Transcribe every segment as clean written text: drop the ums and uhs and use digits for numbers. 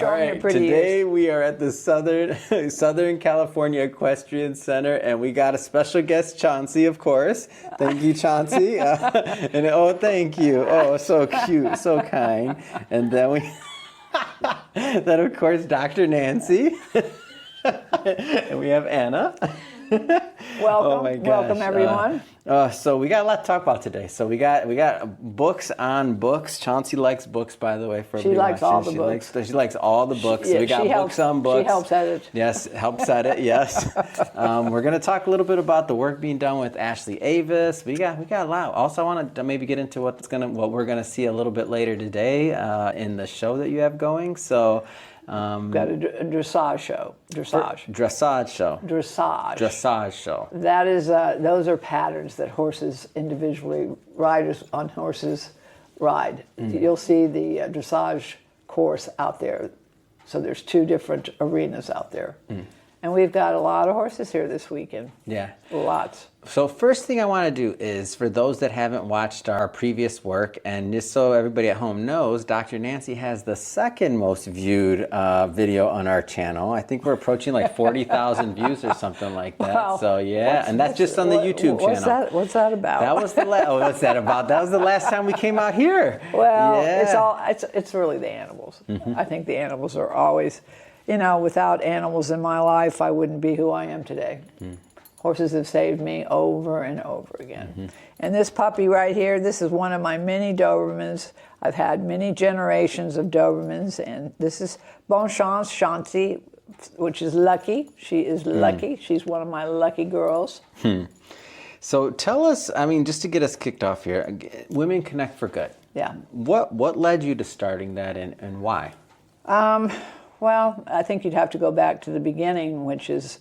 Show them your pretty today ears. we are at the Southern California Equestrian Center, and we got a special guest, Chauncey, of course. Thank you, Chauncey. And oh, thank you. Oh, so cute, so kind. And then then of course, Dr. Nancy. And we have Anna. Welcome, Oh my gosh. welcome everyone. So we got a lot to talk about today. So we got books on books. Chauncey likes books, by the way. She likes all the books. She likes all the books. Yeah, So we got books on books. She helps edit. Yes, helps edit. Yes. We're gonna talk a little bit about the work being done with Ashley Avis. We got a lot. Also, I want to maybe get into what we're gonna see a little bit later today in the show that you have going. So. Got a dressage show. Dressage show. That is, those are patterns that horses individually, riders on horses ride. You'll see the dressage course out there. So there's two different arenas out there. And we've got a lot of horses here this weekend. Yeah. Lots. So first thing I want to do is, for those that haven't watched our previous work, and just so everybody at home knows, Dr. Nancy has the second most viewed video on our channel. I think we're approaching like 40,000 views or something like that. Wow. So yeah, and that's just on the YouTube channel. What's that about? That was the what's that about? That was the last time we came out here. Well, yeah. it's really the animals. I think the animals are always, without animals in my life, I wouldn't be who I am today. Horses have saved me over and over again. And this puppy right here, this is one of my many Dobermans. I've had many generations of Dobermans, and this is Bon Chance, Chauncey, which is Lucky. She is Lucky. She's one of my lucky girls. So tell us, just to get us kicked off here, Women Connect for Good. Yeah. What led you to starting that, and why? Well, I think you'd have to go back to the beginning, which is,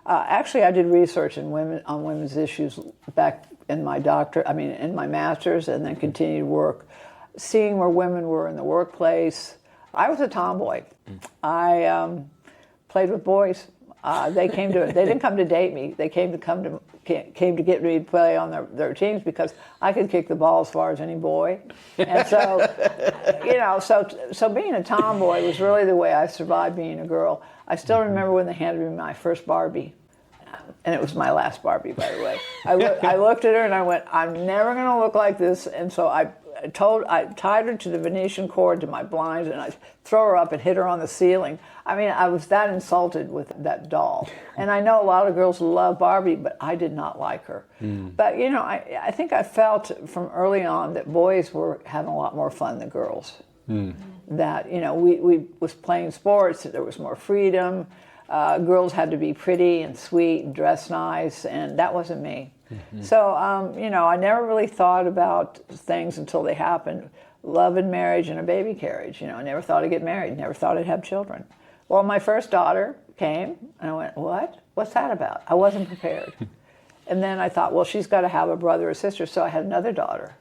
actually I did research on women's issues back in my in my master's, and then continued work, seeing where women were in the workplace. I was a tomboy. I played with boys. They didn't come to date me. They came to get me to play on their teams because I could kick the ball as far as any boy. And so, so being a tomboy was really the way I survived being a girl. I still remember when they handed me my first Barbie. And it was my last Barbie, by the way. I looked at her and I went, I'm never going to look like this. And so I tied her to the Venetian cord to my blinds, and I throw her up and hit her on the ceiling. I was that insulted with that doll. And I know a lot of girls love Barbie, but I did not like her. But, I think I felt from early on that boys were having a lot more fun than girls. That, we was playing sports, there was more freedom. Girls had to be pretty and sweet and dress nice, and that wasn't me. So, I never really thought about things until they happened. Love and marriage and a baby carriage. I never thought I'd get married, never thought I'd have children. Well, my first daughter came, and I went, what? What's that about? I wasn't prepared. And then I thought, well, she's got to have a brother or sister, so I had another daughter.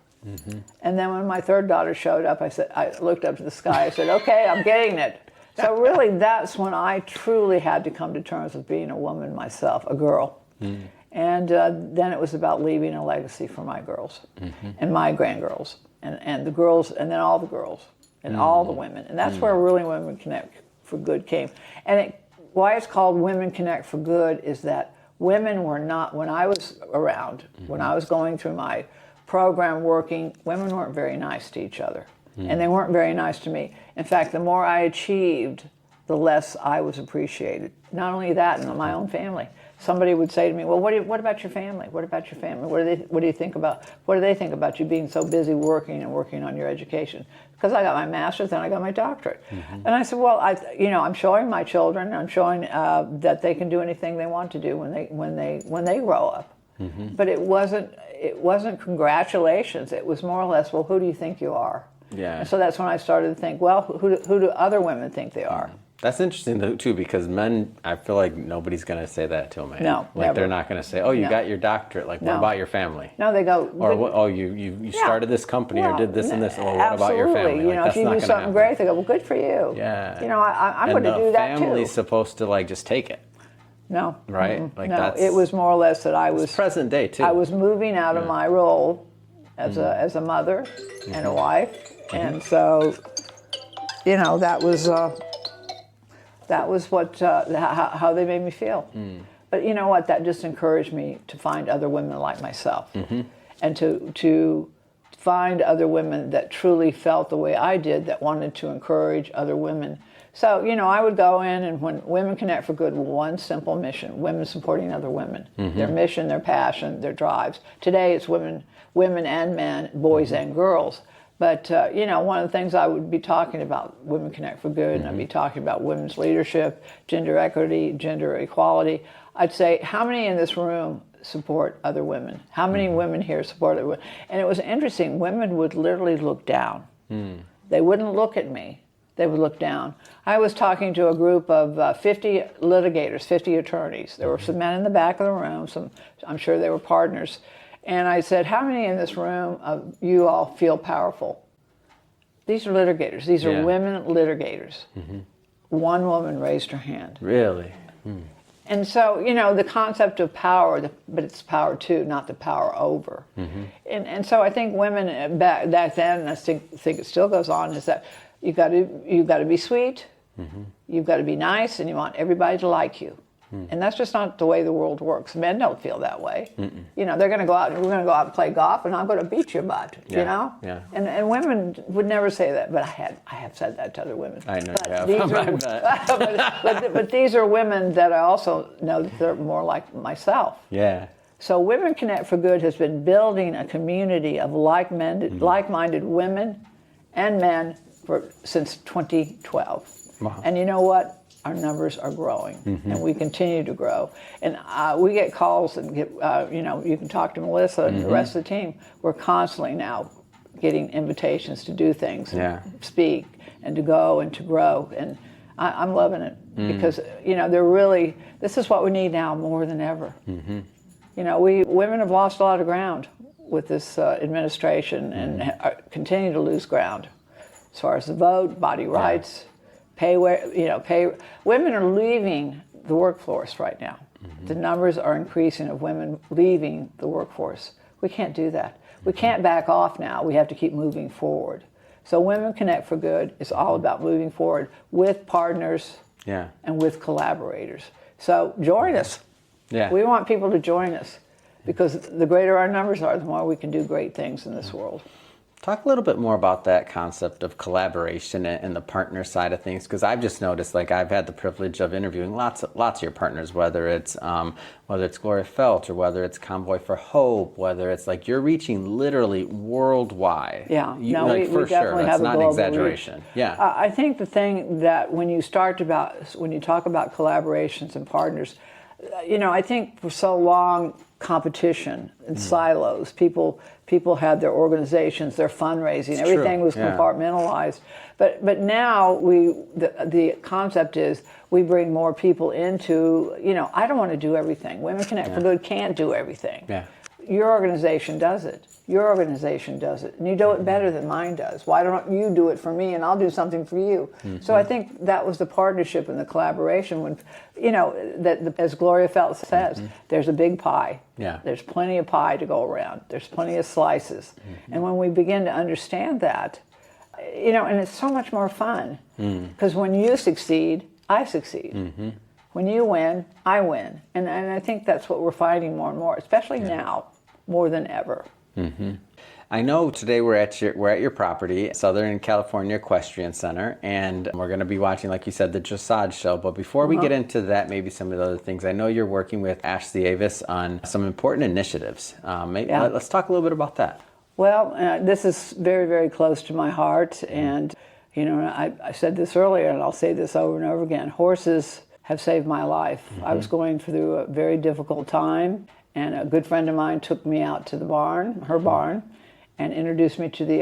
And then when my third daughter showed up, I looked up to the sky, I said, okay, I'm getting it. So really, that's when I truly had to come to terms with being a woman myself, a girl. And then it was about leaving a legacy for my girls and my grandgirls and the girls, and then all the girls and all the women. And that's where really Women Connect for Good came. And why it's called Women Connect for Good is that women were not, when I was around, when I was going through my program working, women weren't very nice to each other. And they weren't very nice to me. In fact, the more I achieved, the less I was appreciated. Not only that, in my own family. Somebody would say to me, well, what about your family? What about your family? What do you think about, what do they think about you being so busy working on your education? Because I got my master's and I got my doctorate. And I said, well, I'm showing my children, I'm showing that they can do anything they want to do when they grow up. But it wasn't congratulations. It was more or less, well, who do you think you are? Yeah. And so that's when I started to think, well, who do other women think they are? That's interesting, too, because men, I feel like nobody's going to say that to a man. No, like, never. They're not going to say, oh, you got your doctorate. Like, what about your family? No, they go... Or, oh, you started this company or did this and this. Or what about your family? Absolutely. If you do something great, they go, well, good for you. Yeah. I'm going to do that, too. And the family's supposed to, just take it. No. Right? No, it was more or less that I was... It's present day, too. I was moving out of my role as a mother and a wife. And so, that was... That was what how they made me feel. But you know what? That just encouraged me to find other women like myself, and to find other women that truly felt the way I did, that wanted to encourage other women. So, you know, I would go in, and when Women Connect for Good, one simple mission: women supporting other women, their mission, their passion, their drives. Today it's women and men, boys and girls. But, you know, one of the things I would be talking about, Women Connect for Good, and I'd be talking about women's leadership, gender equity, gender equality. I'd say, how many in this room support other women? How many women here support other women? And it was interesting. Women would literally look down. They wouldn't look at me. They would look down. I was talking to a group of 50 litigators, 50 attorneys. There were some men in the back of the room. I'm sure they were partners. And I said, how many in this room of you all feel powerful? These are litigators. These are women litigators. One woman raised her hand. Really? And so, you know, the concept of power, but it's power to, not the power over. And so I think women back then, and I think it still goes on, is that you've got to be sweet, you've got to be nice, and you want everybody to like you. And that's just not the way the world works. Men don't feel that way. You know, they're going to go out, and we're going to go out and play golf, and I'm going to beat your butt, you know? And women would never say that, but I have said that to other women. I know but you have. but these are women that I also know that they're more like myself. Yeah. So Women Connect for Good has been building a community of like-minded women and men since 2012. Wow. And you know what? Our numbers are growing, and we continue to grow. And we get calls, and get you know, you can talk to Melissa and the rest of the team. We're constantly now getting invitations to do things, and speak, and to go and to grow. And I'm loving it because, you know, this is what we need now more than ever. You know, women have lost a lot of ground with this administration, and continue to lose ground as far as the vote, body rights. Women are leaving the workforce right now. The numbers are increasing of women leaving the workforce. We can't do that. We can't back off now. We have to keep moving forward. So Women Connect for Good is all about moving forward with partners and with collaborators. So join us. We want people to join us, because the greater our numbers are, the more we can do great things in this world. Talk a little bit more about that concept of collaboration and the partner side of things, because I've just noticed, like, I've had the privilege of interviewing lots of your partners, whether it's Gloria Felt, or whether it's Convoy for Hope, whether it's like you're reaching literally worldwide. We for definitely sure. That's have not a an global exaggeration. Reach. I think the thing that when you talk about collaborations and partners, you know, I think for so long competition and silos. People had their organizations, their fundraising, everything was compartmentalized. But now the concept is we bring more people into, you know, I don't want to do everything. Women Connect for Good can't do everything. Your organization does it. Your organization does it. And you do it better than mine does. Why don't you do it for me, and I'll do something for you? So I think that was the partnership and the collaboration when, you know, as Gloria Felt says, there's a big pie. There's plenty of pie to go around. There's plenty of slices. And when we begin to understand that, you know, and it's so much more fun. Because when you succeed, I succeed. When you win, I win. And I think that's what we're finding more and more, especially now, more than ever. I know today we're at your property, Southern California Equestrian Center, and we're going to be watching, like you said, the Dressage show. But before we get into that, maybe some of the other things, I know you're working with Ashley Avis on some important initiatives. Let's talk a little bit about that. Well, this is very, very close to my heart, and you know, I said this earlier, and I'll say this over and over again. Horses have saved my life. I was going through a very difficult time, and a good friend of mine took me out to the barn, her barn, and introduced me to the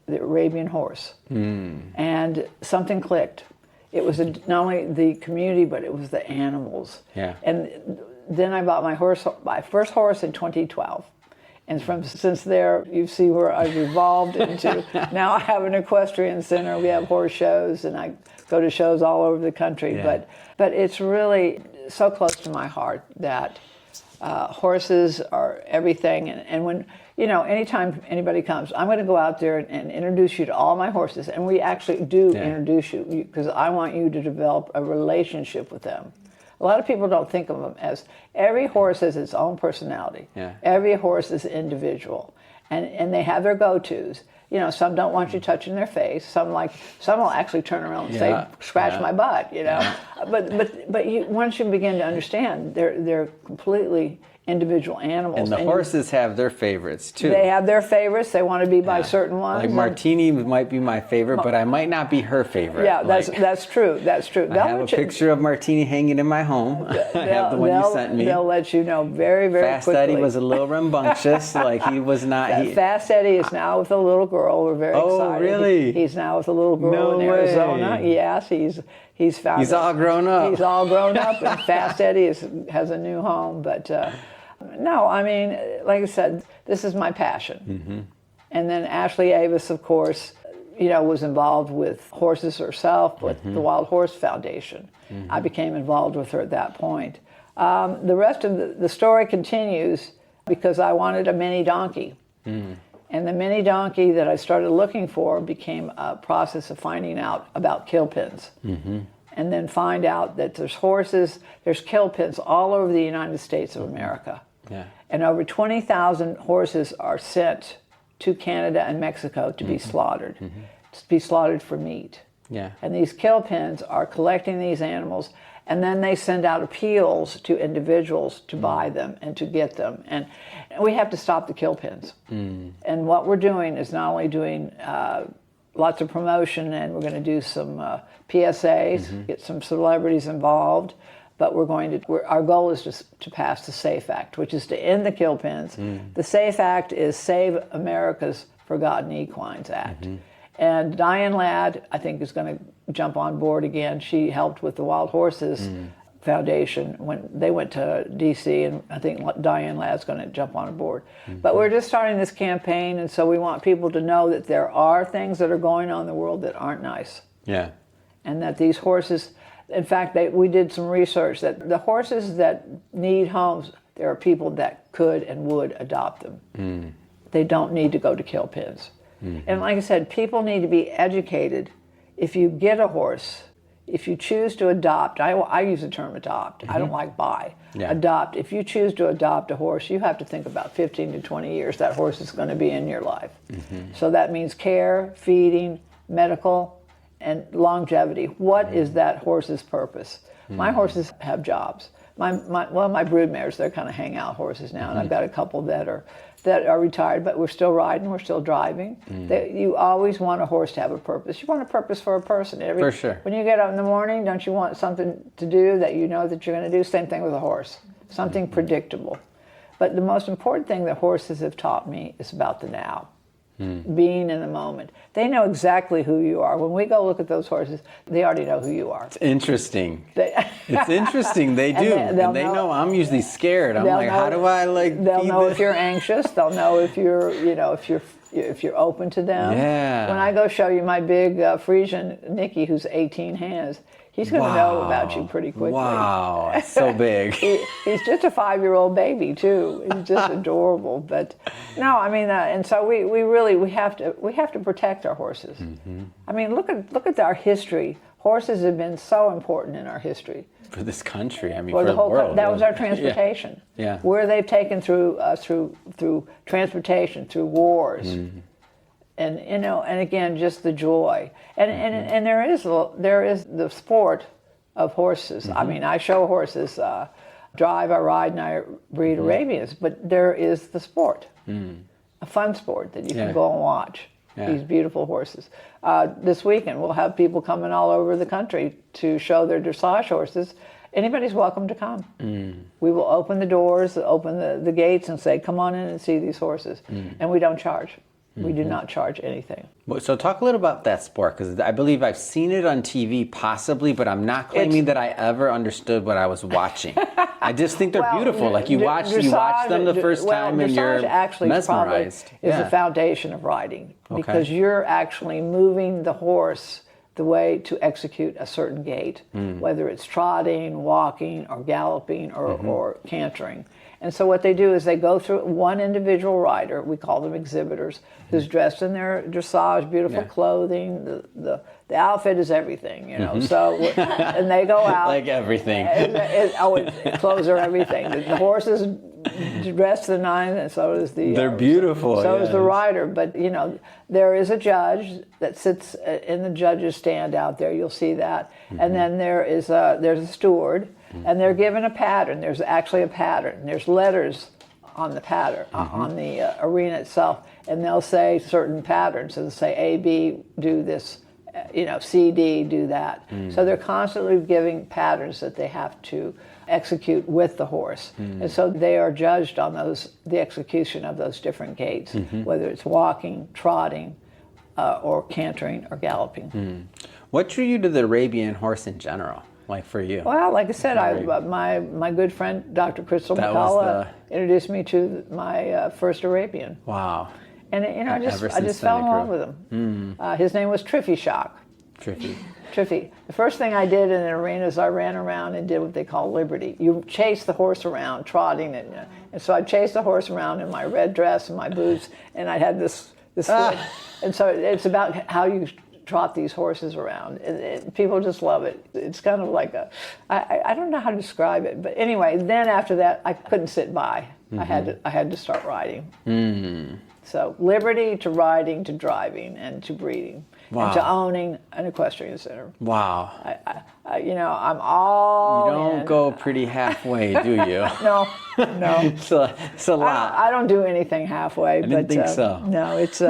Arabian horse. And something clicked. It was not only the community, but it was the animals. And then I bought my first horse in 2012. And since there, you see where I've evolved into. Now I have an equestrian center. We have horse shows, and I go to shows all over the country. But it's really so close to my heart that horses are everything. And when, anytime anybody comes, I'm going to go out there and introduce you to all my horses. And we actually do introduce you because I want you to develop a relationship with them. A lot of people don't think of them as, every horse has its own personality. Yeah. Every horse is individual. And they have their go-tos. Some don't want you touching their face. Some will actually turn around and say, scratch my butt, But once you begin to understand, they're completely individual animals. And the horses have their favorites too. They have their favorites. They want to be by certain ones. Like Martini might be my favorite, but I might not be her favorite. Yeah, that's true. That's true. I have a picture of Martini hanging in my home. I have the one you sent me. They'll let you know very, very Fast quickly. Eddie was a little rambunctious. Like he was not. Fast Eddie is now with a little girl. We're very excited. Oh, really? He's now with a little girl in Arizona. Way. Yes, he's found. He's all grown up. He's all grown up, and Fast Eddie has a new home. But no, I mean, like I said, this is my passion. Mm-hmm. And then Ashley Avis, of course, was involved with horses herself, with the Wild Horse Foundation. Mm-hmm. I became involved with her at that point. The rest of the story continues because I wanted a mini donkey. Mm. And the mini donkey that I started looking for became a process of finding out about kill pens. Mm-hmm. And then find out that there's kill pens all over the United States of America. Yeah. And over 20,000 horses are sent to Canada and Mexico to be slaughtered, to be slaughtered for meat. Yeah. And these kill pens are collecting these animals, and then they send out appeals to individuals to buy them and to get them. And we have to stop the kill pens. Mm. And what we're doing is not only doing lots of promotion, and we're going to do some PSAs, get some celebrities involved, but our goal is to pass the SAFE Act, which is to end the kill pens. Mm. The SAFE Act is Save America's Forgotten Equines Act. Mm-hmm. And Diane Ladd, I think, is going to jump on board again. She helped with the Wild Horses Foundation when they went to D.C., and I think Diane Ladd's going to jump on board. Mm-hmm. But we're just starting this campaign, and so we want people to know that there are things that are going on in the world that aren't nice. Yeah. And that these horses, in fact, we did some research that the horses that need homes, there are people that could and would adopt them. Mm. They don't need to go to kill pens. Mm-hmm. And like I said, people need to be educated. If you get a horse, if you choose to adopt, I use the term adopt. Mm-hmm. I don't like buy. Yeah. Adopt. If you choose to adopt a horse, you have to think about 15 to 20 years that horse is going to be in your life. Mm-hmm. So that means care, feeding, medical, and longevity. What is that horse's purpose? Mm-hmm. My horses have jobs. My broodmares, they're kind of hangout horses now, and I've got a couple that are retired, but we're still riding, we're still driving. You always want a horse to have a purpose. You want a purpose for a person. For sure. When you get up in the morning, don't you want something to do that you know that you're going to do? Same thing with a horse. Something predictable. But the most important thing that horses have taught me is about the now. Being in the moment. They know exactly who you are. When we go look at those horses, they already know who you are. It's interesting. It's interesting. They do. And they know I'm usually scared. I'm like, how do I They'll know if you're anxious. They'll know if you're, if you're open to them. Yeah. When I go show you my big Frisian Nicky, who's 18 hands, he's going to know about you pretty quickly. Wow, it's so big. He's just a 5-year-old baby too. He's just adorable. But no, I mean, and so we have to protect our horses. Mm-hmm. I mean, look at our history. Horses have been so important in our history. For this country, I mean, for the whole world. That was our transportation. Yeah. Where they've taken through transportation, through wars. Mm-hmm. And and again, just the joy, and there is the sport of horses. Mm-hmm. I mean, I show horses drive, I ride, and I breed Arabians, but there is the sport, a fun sport that you can go and watch. Yeah. These beautiful horses. This weekend, we'll have people coming all over the country to show their dressage horses. Anybody's welcome to come. We will open the doors, open the gates, and say, "Come on in and see these horses," and we don't charge. We do not charge anything. So talk a little about that sport, because I believe I've seen it on TV possibly, but I'm not claiming that I ever understood what I was watching. I just think they're beautiful. Like you watch them the first time and you're actually mesmerized. Is the foundation of riding, because you're actually moving the horse the way to execute a certain gait, whether it's trotting, walking, or galloping, or cantering. And so what they do is they go through one individual rider, we call them exhibitors, who's dressed in their dressage, beautiful clothing, the outfit is everything, you know. So, and they go out. Like everything. Clothes are everything. The horse is dressed to the nines, and so is the... They're beautiful. So is the rider. But, you know, there is a judge that sits in the judge's stand out there. You'll see that. And then there's a steward, and they're given a pattern. There's actually a pattern. There's letters on the pattern, on the arena itself, and they'll say certain patterns. And they'll say A, B, do this, you know, C, D, do that. So they're constantly giving patterns that they have to execute with the horse. And so they are judged on the execution of those different gaits, whether it's walking, trotting, or cantering or galloping. What drew you to the Arabian horse in general, like for you? Well, like I said, my good friend, Dr. Crystal McCullough, introduced me to my first Arabian. Wow. And, you know, I just fell in love with him. His name was Triffy Shock. Triffy. The first thing I did in an arena is I ran around and did what they call liberty. You chase the horse around, trotting it. And so I chased the horse around in my red dress and my boots, and I had this sled. And so it's about how you trot these horses around. People just love it. It's kind of like I don't know how to describe it, but anyway, then after that, I couldn't sit by. I had to start riding. So liberty to riding to driving and to breeding and to owning an equestrian center. Wow. You know, I'm all You don't go pretty halfway, do you? No. It's a lot. I don't do anything halfway. I didn't think so. No, it's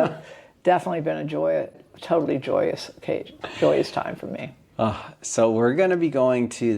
definitely been a totally joyous time for me. So we're going to be going to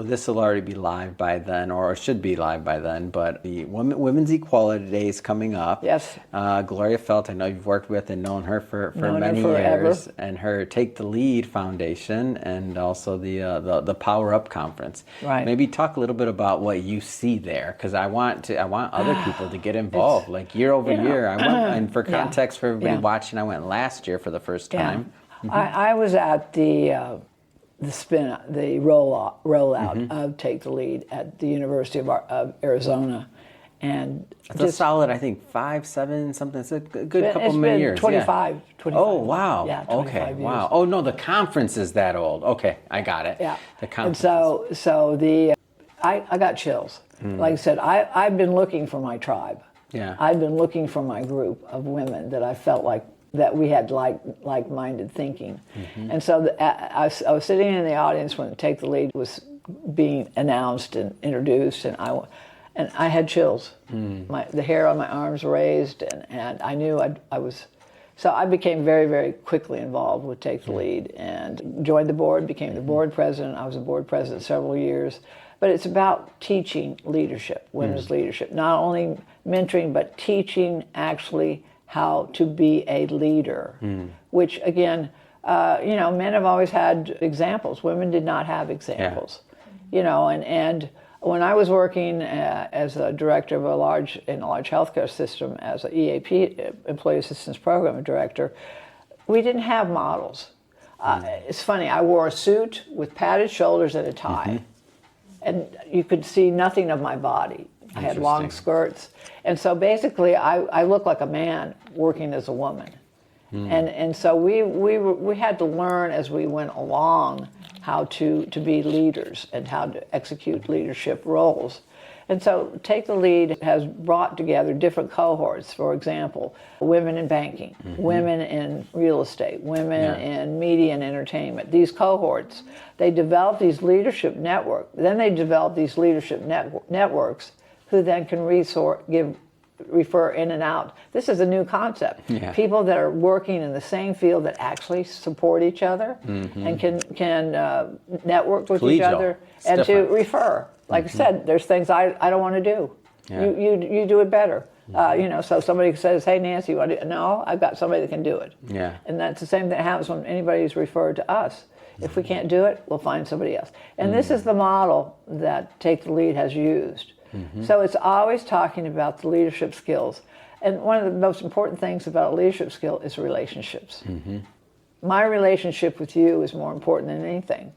this will already be live by then, or it should be live by then, but the Women's Equality Day is coming up. Yes. Gloria Felt, I know you've worked with and known her for many years, and her Take the Lead Foundation, and also the Power Up Conference. Right. Maybe talk a little bit about what you see there, because I want other people to get involved, like year over year. I went, and for context for everybody watching, I went last year for the first time. I was at the rollout of Take the Lead at the University of Arizona, and it's a solid, I think 5, 7 something. It's a good couple many years. 25. Oh wow. Yeah. 25 okay. Years. Wow. Oh no, the conference is that old. Okay, I got it. Yeah. The conference. And so I got chills. Like I said, I've been looking for my tribe. Yeah. I've been looking for my group of women that I felt like that we had like-minded thinking. And so I was sitting in the audience when Take the Lead was being announced and introduced, and I had chills. The hair on my arms raised, and I knew I was. So I became very, very quickly involved with Take the Lead and joined the board, became the board president. I was a board president several years. But it's about teaching leadership, women's leadership, not only mentoring, but teaching actually how to be a leader, which again, you know, men have always had examples. Women did not have examples, you know, and when I was working as a director of a large healthcare system as an EAP, Employee Assistance Program director, we didn't have models. It's funny, I wore a suit with padded shoulders and a tie, and you could see nothing of my body. I had long skirts. And so basically I looked like a man working as a woman. And so we had to learn as we went along how to be leaders and how to execute leadership roles. And so Take the Lead has brought together different cohorts. For example, women in banking, women in real estate, women in media and entertainment. These cohorts, they develop these leadership networks. Then they develop these leadership networks who then can refer in and out. This is a new concept. People that are working in the same field that actually support each other and can network with each other and to refer. Like I said, there's things I don't want to do. You do it better. You know, so somebody says, "Hey, Nancy, you want to?" No, I've got somebody that can do it. And that's the same thing that happens when anybody's referred to us. If we can't do it, we'll find somebody else. And this is the model that Take the Lead has used. So it's always talking about the leadership skills. And one of the most important things about a leadership skill is relationships. my relationship with you is more important than anything.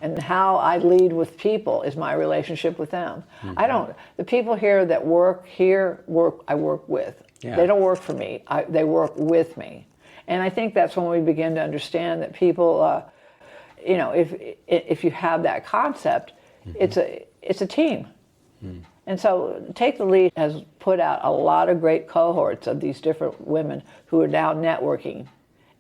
And how I lead with people is my relationship with them. The people here that work here, I work with. Yeah. They don't work for me, they work with me. And I think that's when we begin to understand that people, if you have that concept, it's a team. And so Take the Lead has put out a lot of great cohorts of these different women who are now networking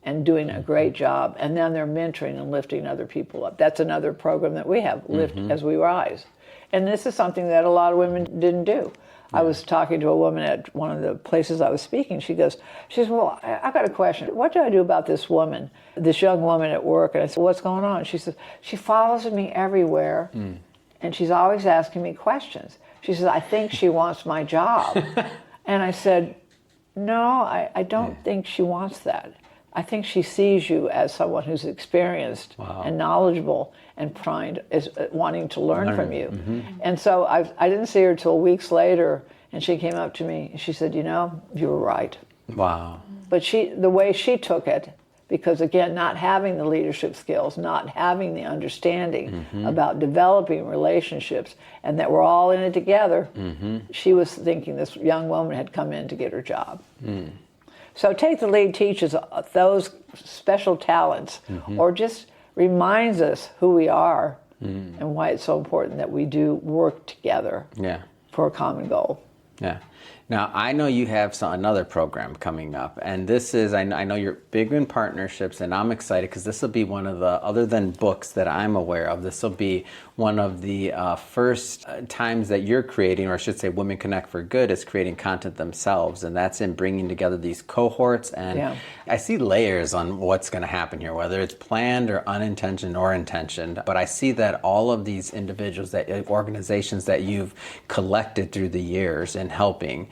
and doing a great job, and then they're mentoring and lifting other people up. That's another program that we have, Lift as We Rise. And this is something that a lot of women didn't do. I was talking to a woman at one of the places I was speaking. She says, well, I've got a question. What do I do about this woman, this young woman at work? And I said, what's going on? She says, she follows me everywhere, and she's always asking me questions. She says, I think she wants my job. And I said, no, I don't think she wants that. I think she sees you as someone who's experienced and knowledgeable and wanting to learn from you. And so I didn't see her till weeks later, and she came up to me and she said, you were right. Wow. But the way she took it, because again, not having the leadership skills, not having the understanding about developing relationships, and that we're all in it together, she was thinking this young woman had come in to get her job. So Take the Lead teaches those special talents, or just reminds us who we are and why it's so important that we do work together for a common goal. Yeah. Now, I know you have another program coming up, and this is, I know you're big in partnerships, and I'm excited because this will be one of the, other than books that I'm aware of, this will be one of the first times that you're creating, or I should say Women Connect4Good is creating content themselves, and that's in bringing together these cohorts, and I see layers on what's going to happen here, whether it's planned or unintentional or intentioned, but I see that all of these individuals, organizations that you've collected through the years and helping,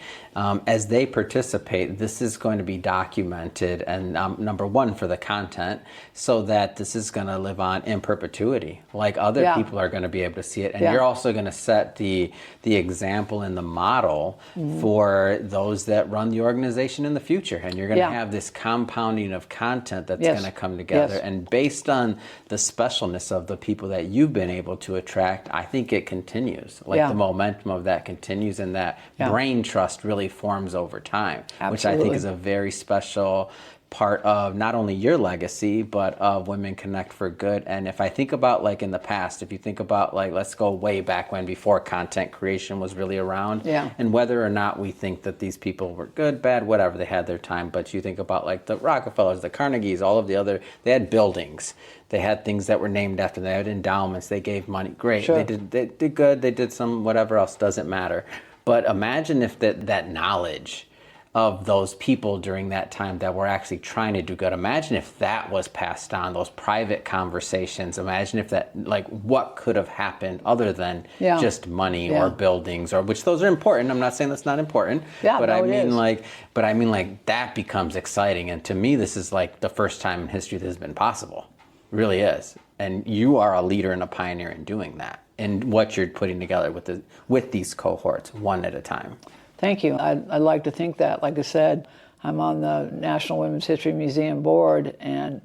as they participate, this is going to be documented, and number one, for the content, so that this is going to live on in perpetuity. Like other people are going to be able to see it, and you're also going to set the example and the model for those that run the organization in the future, and you're going to have this compounding of content that's going to come together, and based on the specialness of the people that you've been able to attract, I think it continues. Like the momentum of that continues, and that brain trust really forms over time, which I think is a very special part of not only your legacy, but of Women Connect4Good. And if I think about like in the past, if you think about like, let's go way back when, before content creation was really around, and whether or not we think that these people were good, bad, whatever, they had their time, but you think about like the Rockefellers, the Carnegies, all of the other, they had buildings. They had things that were named after them. They had endowments. They gave money. Great. They did good. They did some whatever else. Doesn't matter. But imagine if that knowledge of those people during that time that were actually trying to do good, imagine if that was passed on, those private conversations. Imagine if that, like, what could have happened other than just money or buildings, or which those are important. I'm not saying that's not important. But I mean like that becomes exciting. And to me, this is like the first time in history this has been possible. It really is. And you are a leader and a pioneer in doing that, and what you're putting together with these cohorts, one at a time. Thank you. I'd like to think that. Like I said, I'm on the National Women's History Museum board, and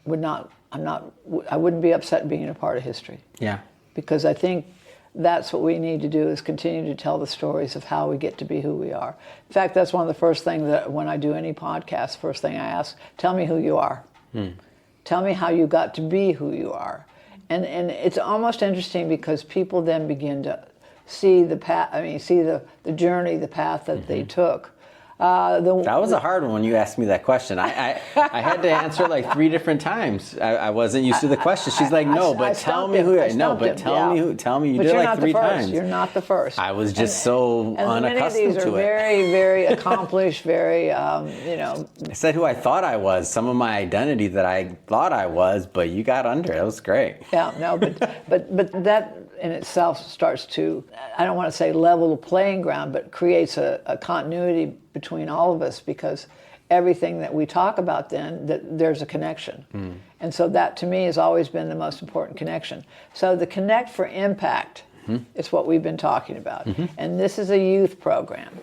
I wouldn't be upset being a part of history. Yeah. Because I think that's what we need to do, is continue to tell the stories of how we get to be who we are. In fact, that's one of the first things that when I do any podcast, first thing I ask, tell me who you are. Tell me how you got to be who you are. And it's almost interesting because people then begin to see the path, see the journey, the path that they took. That was a hard one when you asked me that question. I had to answer like 3 different times. I wasn't used to the question. She's like, no, but tell me who. No, but tell me who. Tell me you did it like 3 times. You're not the first. I was just so unaccustomed many of these are to it. Very, very accomplished. Very, I said who I thought I was. Some of my identity that I thought I was, but you got under it. That was great. Yeah, no, but that in itself starts to, I don't want to say level the playing ground, but creates a continuity between all of us, because everything that we talk about then, that there's a connection. And so that to me has always been the most important connection. So the Connect for Impact is what we've been talking about. And this is a youth program.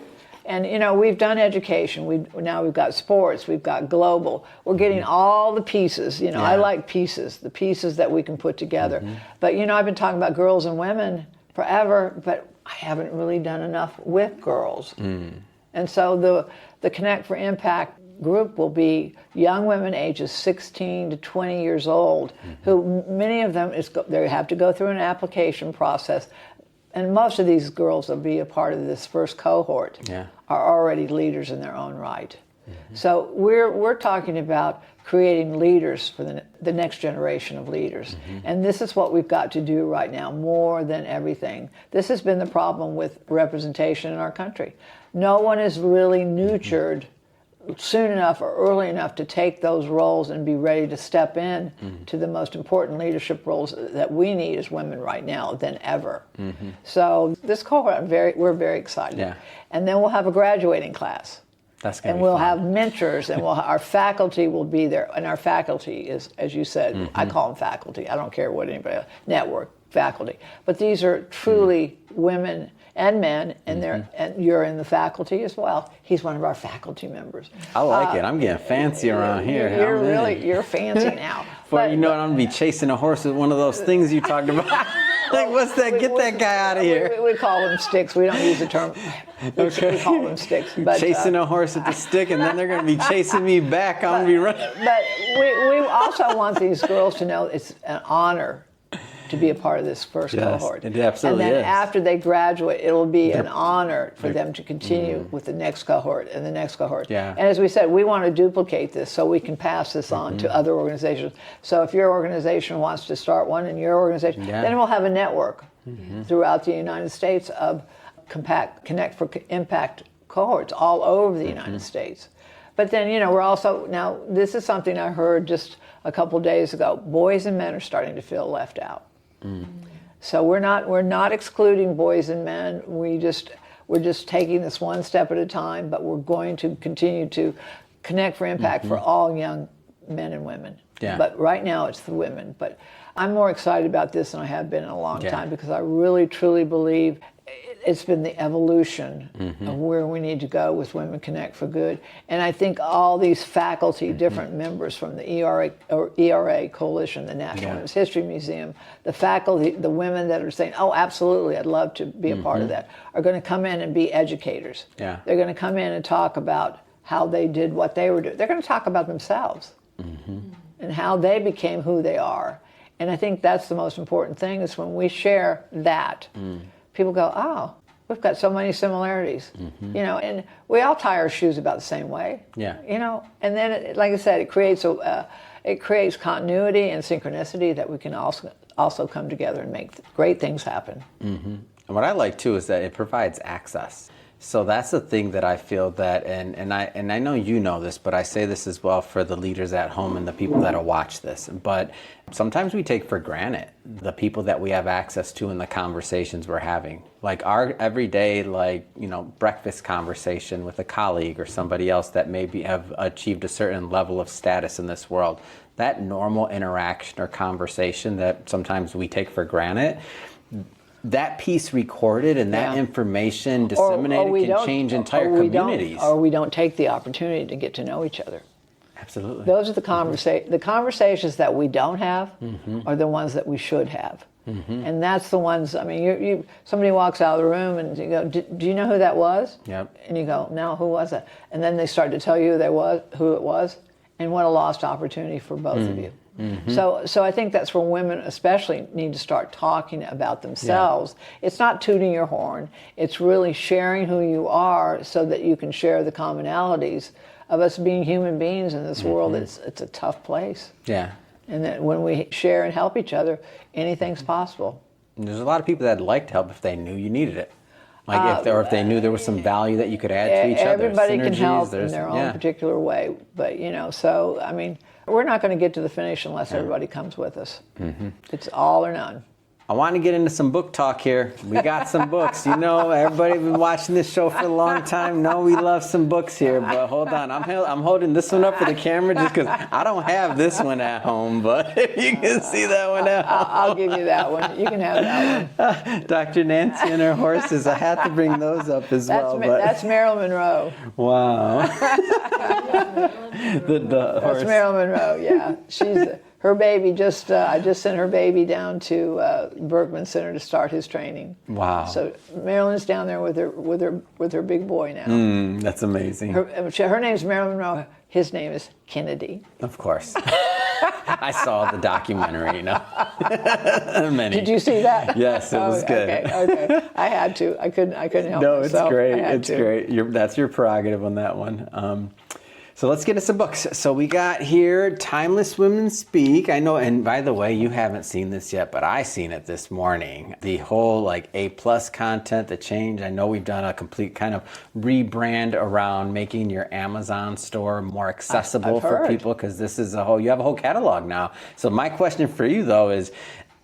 And we've done education. Now we've got sports. We've got global. We're getting all the pieces. I like pieces, the pieces that we can put together. But I've been talking about girls and women forever, but I haven't really done enough with girls. And so the Connect for Impact group will be young women ages 16 to 20 years old, who many of them they have to go through an application process. And most of these girls will be a part of this first cohort, are already leaders in their own right. So we're talking about creating leaders for the next generation of leaders. And this is what we've got to do right now, more than everything. This has been the problem with representation in our country. No one is really nurtured soon enough or early enough to take those roles and be ready to step in to the most important leadership roles that we need as women right now than ever. So this cohort, we're very excited. And then we'll have a graduating class. That's gonna and be we'll fun. have mentors, and our faculty will be there. And our faculty is, as you said, I call them faculty. I don't care what anybody else, network faculty. But these are truly women and men, and and you're in the faculty as well. He's one of our faculty members. I like it. I'm getting fancy around here. You're fancy now. But I'm gonna be chasing a horse with one of those things you talked about. Like, what's that? Get that guy out of here. We call them sticks. We don't use the term. We call them sticks. But, chasing a horse with a stick, and then they're going to be chasing me back. I'm going to be running. But we also want these girls to know it's an honor to be a part of this first cohort. It absolutely and then is. after they graduate, it will be an honor for them to continue with the next cohort and the next cohort. And as we said, we want to duplicate this so we can pass this on to other organizations. So if your organization wants to start one in your organization, then we'll have a network throughout the United States of Connect for Impact cohorts all over the United States. But then, we're also, now this is something I heard just a couple days ago, boys and men are starting to feel left out. So we're not excluding boys and men. We're just taking this one step at a time, but we're going to continue to connect for impact for all young men and women. But right now it's the women. But I'm more excited about this than I have been in a long time, because I really truly believe it's been the evolution of where we need to go with Women Connect for Good. And I think all these faculty, different members from the ERA Coalition, the National Women's History Museum, the faculty, the women that are saying, oh, absolutely, I'd love to be a part of that, are going to come in and be educators. They're going to come in and talk about how they did what they were doing. They're going to talk about themselves and how they became who they are. And I think that's the most important thing, is when we share that, people go, oh, we've got so many similarities, and we all tie our shoes about the same way, and then, like I said, it creates continuity and synchronicity that we can also come together and make great things happen. And what I like too is that it provides access. So that's the thing that I feel that, and I know you know this, but I say this as well for the leaders at home and the people that'll watch this. But sometimes we take for granted the people that we have access to and the conversations we're having. Like our everyday, breakfast conversation with a colleague or somebody else that maybe have achieved a certain level of status in this world. That normal interaction or conversation that sometimes we take for granted, that piece recorded and that information disseminated can change entire communities. Or we don't take the opportunity to get to know each other. Absolutely. Those are the conversations that we don't have are the ones that we should have. And that's the ones, somebody walks out of the room and you go, do you know who that was? And you go, no, who was that? And then they start to tell you who it was, and what a lost opportunity for both of you. So I think that's where women especially need to start talking about themselves. It's not tooting your horn. It's really sharing who you are so that you can share the commonalities of us being human beings in this world. It's a tough place. And that when we share and help each other, anything's possible. And there's a lot of people that'd like to help if they knew you needed it. If they knew there was some value that you could add to each other. Everybody can help in their own particular way. But, we're not going to get to the finish unless everybody comes with us. It's all or none. I want to get into some book talk here. We got some books. You know, everybody been watching this show for a long time. Know we love some books here, but hold on. I'm holding this one up for the camera just because I don't have this one at home, but if you can see that one at home. I'll give you that one. You can have that one. Dr. Nancy and her horses. I had to bring those up as well. That's Marilyn Monroe. Wow. the horse. That's Marilyn Monroe, yeah. Her baby I just sent her baby down to Berkman Center to start his training. Wow. So Marilyn's down there with her big boy now. That's amazing. Her name's Marilyn Monroe. His name is Kennedy. Of course. I saw the documentary, you know. Did you see that? Yes, it was good. Okay. I had to. I couldn't help no, myself. It's great. It's great. That's your prerogative on that one. So let's get into some books. So we got here Timeless Women Speak. I know, and by the way, you haven't seen this yet, but I seen it this morning. The whole like A+ content, the change. I know we've done a complete kind of rebrand around making your Amazon store more accessible for people, because this is you have a whole catalog now. So my question for you though is,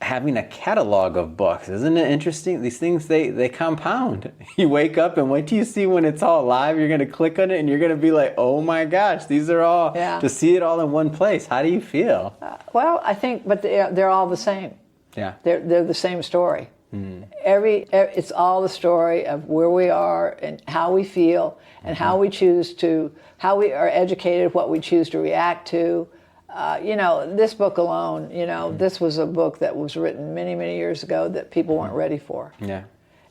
having a catalog of books, isn't it interesting? These things, they compound. You wake up and wait till you see when it's all live, you're going to click on it and you're going to be like, oh my gosh, these are all, to see it all in one place. How do you feel? Well, I think, but they're all the same. Yeah. They're the same story. It's all the story of where we are and how we feel and how we are educated, what we choose to react to. This book alone, this was a book that was written many, many years ago that people weren't ready for. Yeah.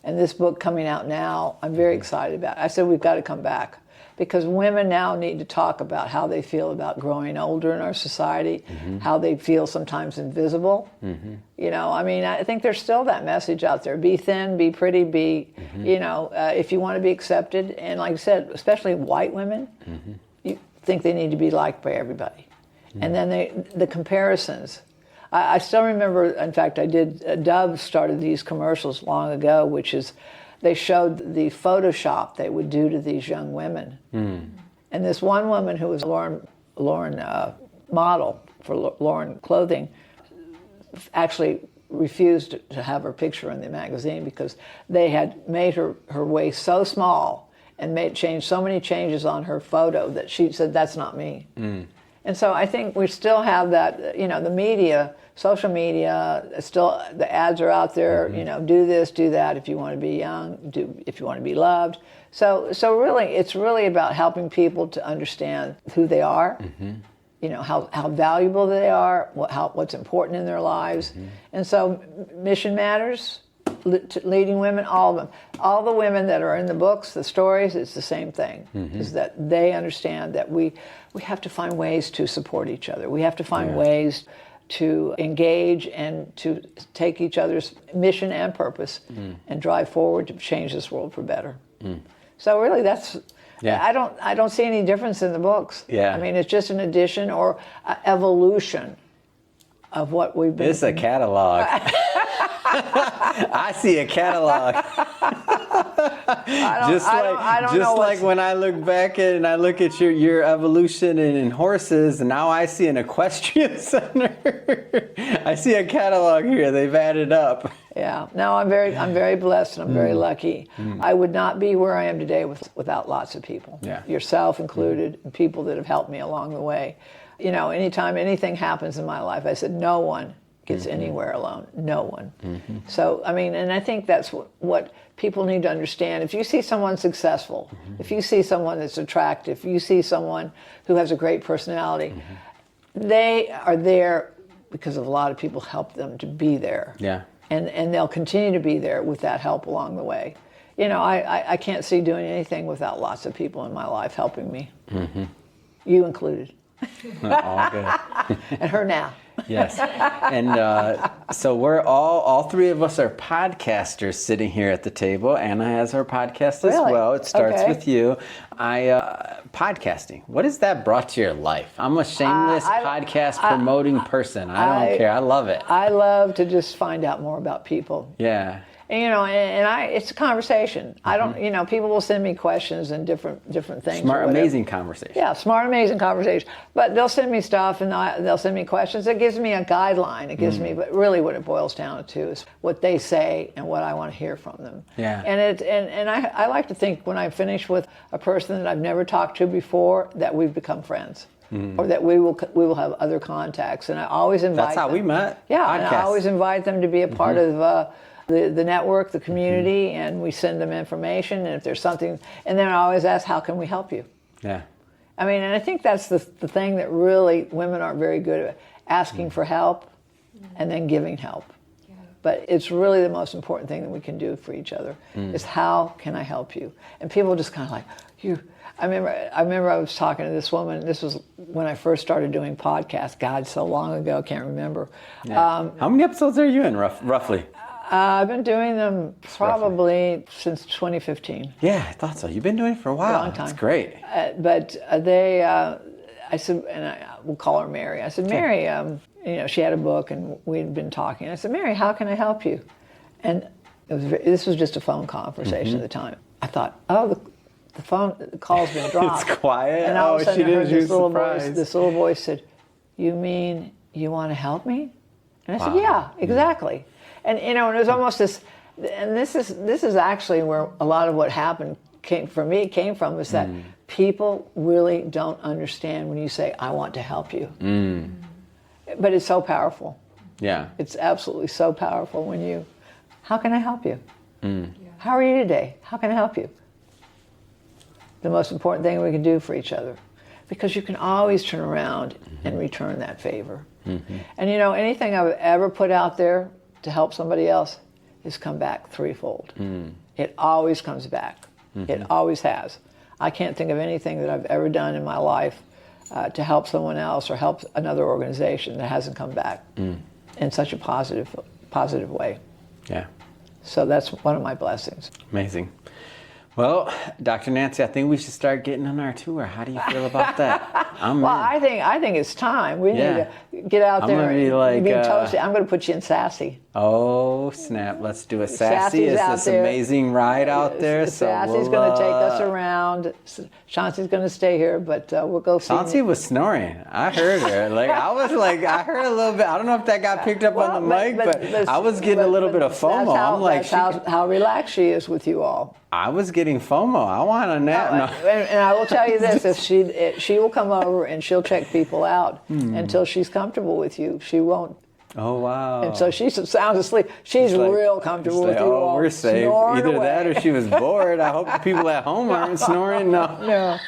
And this book coming out now, I'm very excited about it. I said we've got to come back because women now need to talk about how they feel about growing older in our society, how they feel sometimes invisible. I think there's still that message out there. Be thin, be pretty, if you want to be accepted. And like I said, especially white women, you think they need to be liked by everybody. And then the comparisons. I still remember, in fact, Dove started these commercials long ago, which is, they showed the Photoshop they would do to these young women. And this one woman who was Lauren model for Lauren clothing actually refused to have her picture in the magazine because they had made her waist so small and changed so many changes on her photo that she said, that's not me. And so I think we still have that, the media, social media, still the ads are out there, do this, do that if you want to be young, if you want to be loved. So really, it's really about helping people to understand who they are, how valuable they are, what's important in their lives. And so Mission Matters, leading women, all of them. All the women that are in the books, the stories, it's the same thing, is that they understand that we have to find ways to support each other. We have to find ways to engage and to take each other's mission and purpose and drive forward to change this world for better. So really that's, I don't see any difference in the books. I mean, it's just an addition or evolution of what we've been. It's a catalog. I see a catalog. Just like when I look back and I look at your evolution in horses, and now I see an equestrian center. I see a catalog here. They've added up. Yeah. No, I'm very blessed and I'm very lucky. I would not be where I am today without lots of people. Yourself included, and people that have helped me along the way. Anytime anything happens in my life, I said, no one gets anywhere alone. No one. So, and I think that's what people need to understand. If you see someone successful, if you see someone that's attractive, if you see someone who has a great personality, they are there because of a lot of people helped them to be there. And they'll continue to be there with that help along the way. I can't see doing anything without lots of people in my life helping me. You included. All good. And her now. Yes. And so we're all three of us are podcasters sitting here at the table. Anna has her podcast as well. It starts with you. Podcasting. What has that brought to your life? I'm a shameless podcast promoting person. I don't care. I love it. I love to just find out more about people. Yeah. And, it's a conversation. I don't, people will send me questions and different things. Smart, amazing conversation. Yeah, smart, amazing conversation. But they'll send me stuff and they'll send me questions. It gives me a guideline. It gives me, but really what it boils down to is what they say and what I want to hear from them. Yeah. And I like to think when I finish with a person that I've never talked to before, that we've become friends. Or that we will have other contacts. And I always invite That's how them. we met. Yeah, and I always invite them to be a part of the network, the community, and we send them information. And if there's something, and then I always ask, how can we help you? Yeah. I mean, and I think that's the thing that really women aren't very good at, asking for help and then giving help. Yeah. But it's really the most important thing that we can do for each other is how can I help you? And people just kind of like, I remember I was talking to this woman. This was when I first started doing podcasts. God, so long ago, can't remember. Yeah. How many episodes are you in, roughly? I've been doing them probably since 2015. Yeah, I thought so. You've been doing it for a while. A long time. That's great. I said, and we'll call her Mary. I said, Mary, she had a book and we'd been talking. I said, Mary, how can I help you? And this was just a phone conversation at the time. I thought, the call's been dropped. It's quiet. And all of a sudden I heard this little voice said, you mean you want to help me? And I said, yeah, exactly. And it was almost this, and this is actually where a lot of what happened came from was that people really don't understand when you say, I want to help you. But it's so powerful. Yeah. It's absolutely so powerful when how can I help you? How are you today? How can I help you? The most important thing we can do for each other, because you can always turn around and return that favor. And anything I've ever put out there to help somebody else has come back threefold. It always comes back. It always has. I can't think of anything that I've ever done in my life to help someone else or help another organization that hasn't come back in such a positive way. Yeah. So that's one of my blessings. Amazing. Well, Dr. Nancy, I think we should start getting on our tour. How do you feel about that? I think it's time. We need to get out there and be toasty. I'm going to put you in Sassy. Oh, snap. Let's do a Sassy. Sassy's It's this amazing ride out there. Sassy's going to take us around. Chauncey's going to stay here, but we'll go see. Chauncey was snoring. I heard her. I heard a little bit. I don't know if that got picked up on the mic, but I was getting a little bit of FOMO. That's how relaxed she is with you all. I was getting FOMO. I want a nap. No. And I will tell you this: if she will come over and she'll check people out until she's comfortable with you. She won't. Oh, wow. And so she sounds asleep. She's real comfortable with you all. We're safe. Either that or she was bored. I hope the people at home aren't snoring. No.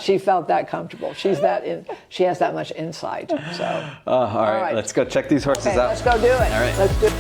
She felt that comfortable. She has that much insight. So. All right. Let's go check these horses out. Let's go do it. All right. Let's do it.